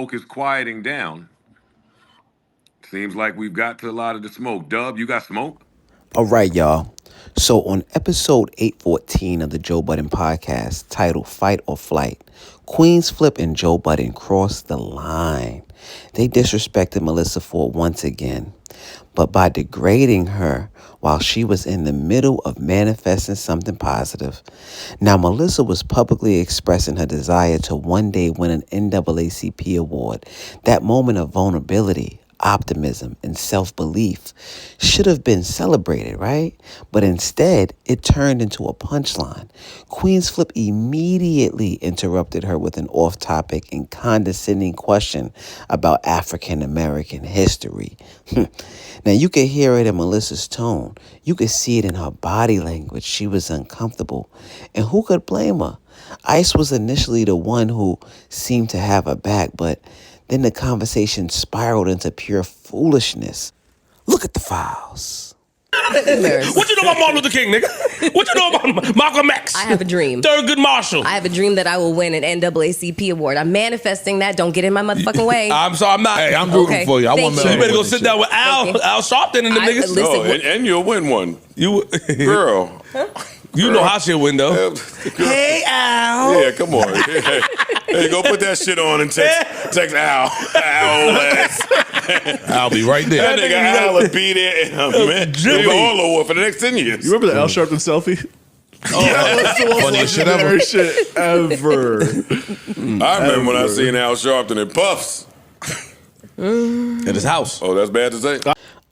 smoke is quieting down. Seems like we've got to a lot of the smoke. Dub, you got smoke? All right, y'all. So on episode 814 of the Joe Budden podcast, titled Fight or Flight, QueenzFlip and Joe Budden crossed the line. They disrespected Melyssa Ford once again, but by degrading her while she was in the middle of manifesting something positive. Now, Melyssa was publicly expressing her desire to one day win an NAACP award. That moment of vulnerability, optimism, and self-belief should have been celebrated, right? But instead, it turned into a punchline. QueenzFlip immediately interrupted her with an off-topic and condescending question about African American history. Now, you could hear it in Melyssa's tone. You could see it in her body language. She was uncomfortable. And who could blame her? Ice was initially the one who seemed to have her back, but then the conversation spiraled into pure foolishness. Look at the files. What you know about Martin Luther King, nigga? What you know about Malcolm X? I have a dream. Thurgood Marshall. I have a dream that I will win an NAACP award. I'm manifesting that. Don't get in my motherfucking way. I'm sorry, I'm not. Hey, I'm rooting Okay. for you. I Thank want you. So you better go Melody sit down with Al Sharpton and the niggas. listen, Oh, and you'll win one. You, Girl. you know how she'll win though. Hey Al. Yeah, come on. Hey, go put that shit on and text Al. Al ass. I'll be right there. That nigga Al will be there and Jimmy. be all over for the next 10 years. You remember the Al Sharpton selfie? Oh, That's the most funniest shit ever. legendary shit ever. I remember when I seen Al Sharpton in Puffs. At his house. Oh, that's bad to say?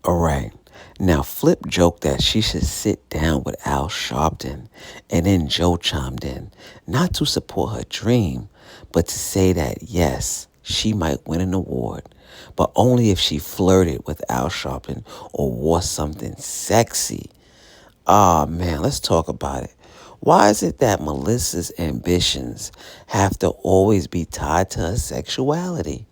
All right. Now, Flip joked that she should sit down with Al Sharpton, and then Joe chimed in, not to support her dream, but to say that, yes, she might win an award, but only if she flirted with Al Sharpton or wore something sexy. Ah, man, let's talk about it. Why is it that Melyssa's ambitions have to always be tied to her sexuality?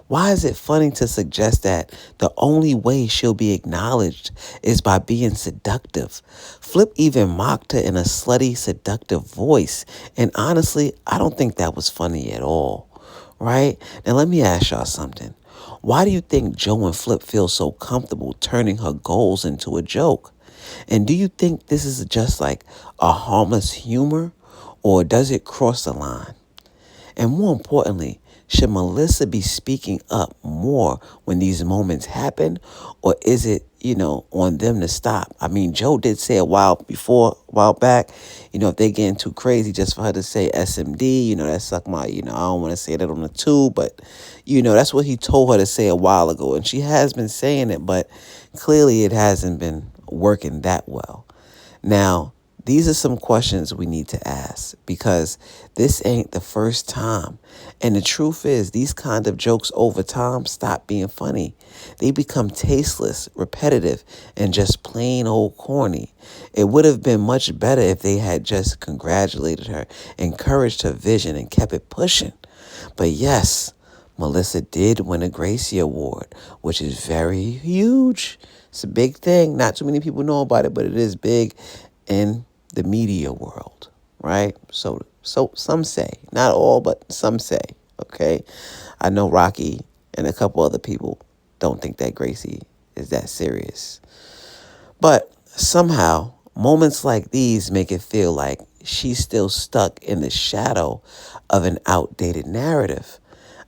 Why is it funny to suggest that the only way she'll be acknowledged is by being seductive? Flip even mocked her in a slutty, seductive voice. And honestly, I don't think that was funny at all, right? Now, let me ask y'all something. Why do you think Joe and Flip feel so comfortable turning her goals into a joke? And do you think this is just like a harmless humor, or does it cross the line? And more importantly, should Melyssa be speaking up more when these moments happen, or is it, on them to stop? I mean, Joe did say a while back, if they getting too crazy, just for her to say SMD, that suck my, I don't want to say that on the tube, but, that's what he told her to say a while ago. And she has been saying it, but clearly it hasn't been working that well. Now, these are some questions we need to ask, because this ain't the first time. And the truth is, these kind of jokes over time stop being funny. They become tasteless, repetitive, and just plain old corny. It would have been much better if they had just congratulated her, encouraged her vision, and kept it pushing. But yes, Melyssa did win a Gracie Award, which is very huge. It's a big thing. Not too many people know about it, but it is big in the media world, right? So some say, not all, but some say, okay? I know Rocky and a couple other people don't think that Gracie is that serious. But somehow, moments like these make it feel like she's still stuck in the shadow of an outdated narrative,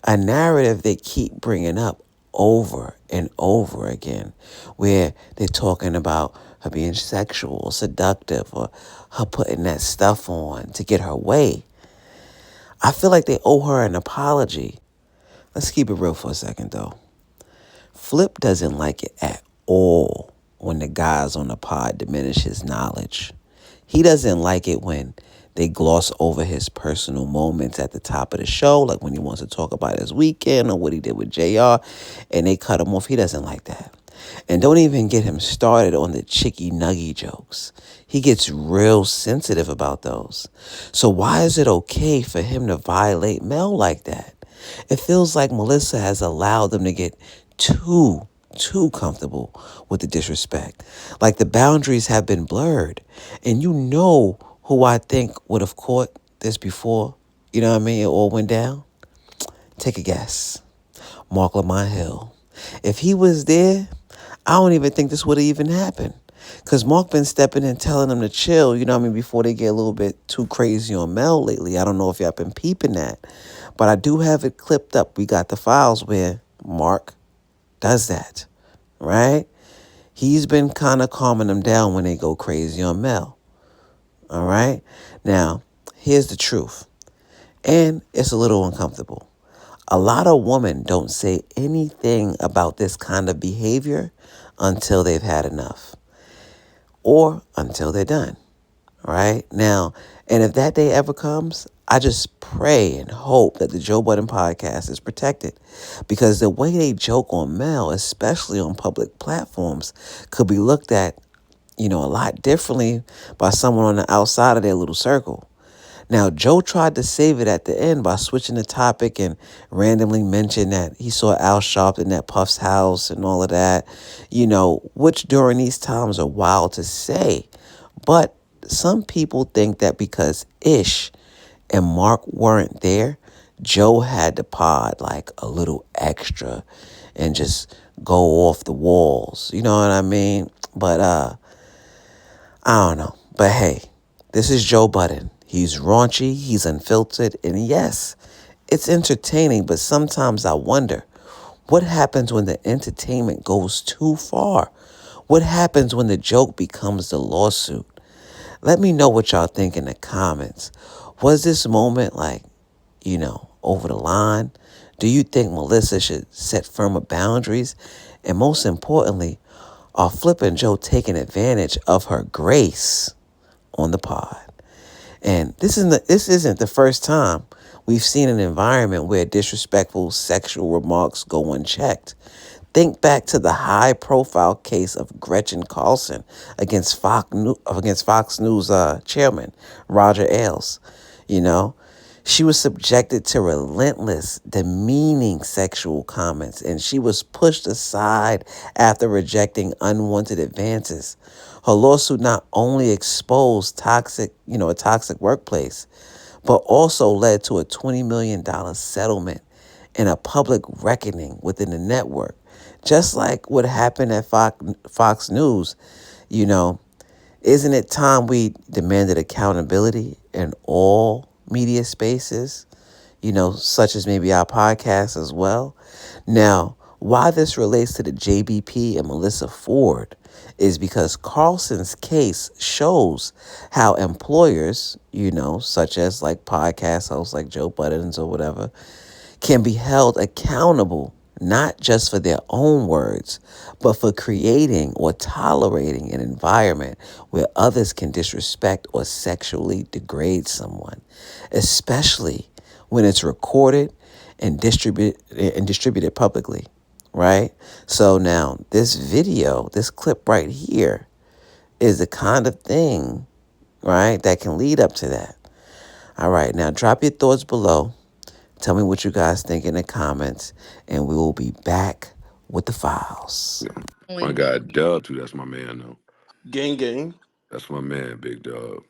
a narrative they keep bringing up over and over again, where they're talking about her being sexual or seductive, or her putting that stuff on to get her way. I feel like they owe her an apology. Let's keep it real for a second, though. Flip doesn't like it at all when the guys on the pod diminish his knowledge. He doesn't like it when they gloss over his personal moments at the top of the show, like when he wants to talk about his weekend or what he did with JR, and they cut him off. He doesn't like that. And don't even get him started on the chicky nuggy jokes. He gets real sensitive about those. So why is it okay for him to violate Mel like that? It feels like Melyssa has allowed them to get too comfortable with the disrespect. Like the boundaries have been blurred. And you know who I think would have caught this before, it all went down? Take a guess. Mark Lamont Hill. If he was there, I don't even think this would have even happened. Because Mark been stepping in telling them to chill, you know what I mean, before they get a little bit too crazy on Mel lately. I don't know if y'all been peeping that. But I do have it clipped up. We got the files where Mark does that, right? He's been kind of calming them down when they go crazy on Mel. All right? Now, here's the truth. And it's a little uncomfortable. A lot of women don't say anything about this kind of behavior until they've had enough or until they're done. All right? Now, and if that day ever comes, I just pray and hope that the Joe Budden podcast is protected, because the way they joke on Mel, especially on public platforms, could be looked at, a lot differently by someone on the outside of their little circle. Now, Joe tried to save it at the end by switching the topic and randomly mentioned that he saw Al Sharpton at Puff's house and all of that, which during these times are wild to say. But some people think that because Ish and Mark weren't there, Joe had to pod like a little extra and just go off the walls. You know what I mean? But I don't know. But hey, this is Joe Budden. He's raunchy, he's unfiltered, and yes, it's entertaining, but sometimes I wonder, what happens when the entertainment goes too far? What happens when the joke becomes the lawsuit? Let me know what y'all think in the comments. Was this moment over the line? Do you think Melyssa should set firmer boundaries? And most importantly, are Flip and Joe taking advantage of her grace on the pod? And this isn't the first time we've seen an environment where disrespectful sexual remarks go unchecked. Think back to the high-profile case of Gretchen Carlson against Fox News chairman Roger Ailes. She was subjected to relentless, demeaning sexual comments, and she was pushed aside after rejecting unwanted advances. Her lawsuit not only exposed a toxic workplace, but also led to a $20 million settlement and a public reckoning within the network. Just like what happened at Fox News, isn't it time we demanded accountability in all media spaces, such as maybe our podcast as well? Now, why this relates to the JBP and Melyssa Ford is because Carlson's case shows how employers, such as like podcast hosts like Joe Budden's or whatever, can be held accountable not just for their own words, but for creating or tolerating an environment where others can disrespect or sexually degrade someone, especially when it's recorded and distributed publicly, right? So now this video, this clip right here, is the kind of thing, right, that can lead up to that. All right, now drop your thoughts below. Tell me what you guys think in the comments, and we will be back with the files. My guy Dub, too. That's my man, though. Gang, gang. That's my man, Big Dub.